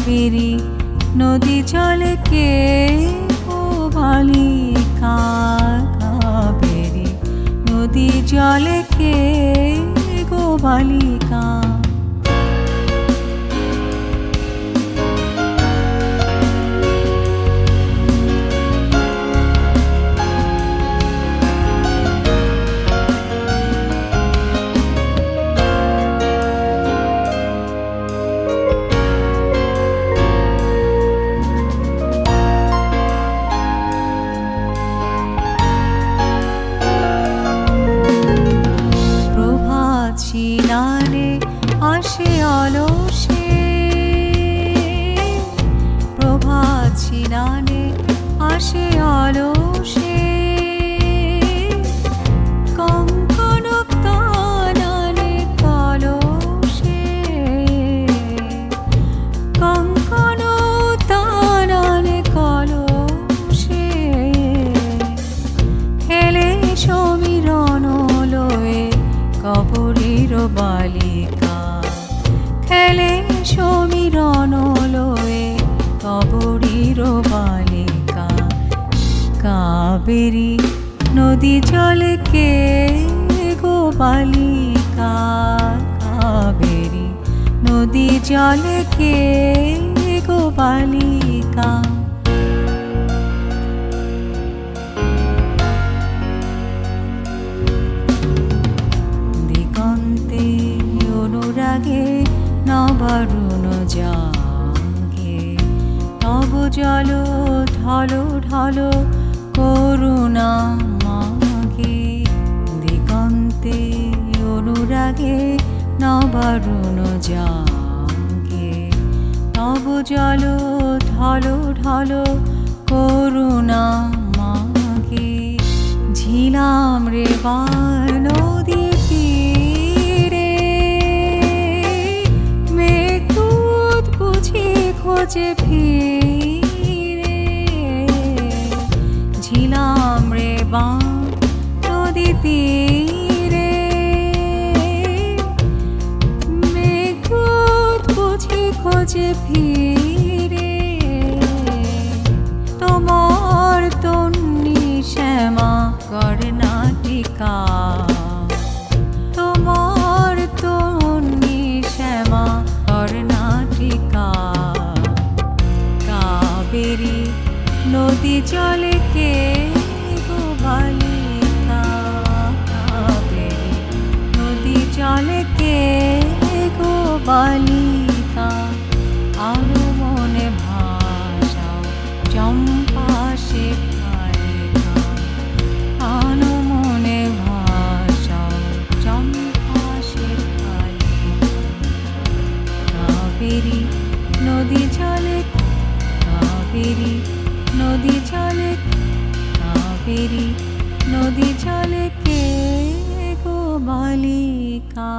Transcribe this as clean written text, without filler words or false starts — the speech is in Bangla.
কাবেরী নদী জলে কে গো বালিকা, কাবেরী নদী জলে কে গো বালিকা। স্নানে আসে অলসে, প্রভাত স্নানে আসে অলসে, কঙ্কণ তানানে কলসে, কঙ্কণ তানানে কলসে, খেলে সমীরণ লয়ে কবরীর বালিকা, খেলে সমীরণ লয়ে কবরীর বালিকা। কাবেরী নদী জলে কে গো বালিকা, কাবেরী নদী জলে কে গো বালিকা। অনুরাগে নবারুণ জাগে, তব জল ঢল ঢল করুণা মাগে। দিগন্তে অনুরাগে নবারুণ জাগে, তব জল ঢল ঢল করুণা মাগে। ঝিলাম রে বার নদী খোঁজে ফিরে, ঝিলাম রে বাঁ নদী তীরে, মেঘদূত বুঝি খোঁজে ফিরে। তোমার তন্নি শ্যামা কর্ণাটিকা, তোমার তন্নি শ্যামা কর্ণাটিকা। কাবেরী নদী জলে কে গো বালিকা, কাবেরী নদী জলে কে গো বালিকা। আরো মনে ভাষাও চম্পা শেখালেখা, আনো মনে ভাষাও চম্পা শেখালেখা। কাবেরী নদী জলে, কাবেরী নদী জলে, কাবেরী নদী জলে কে গো বালিকা।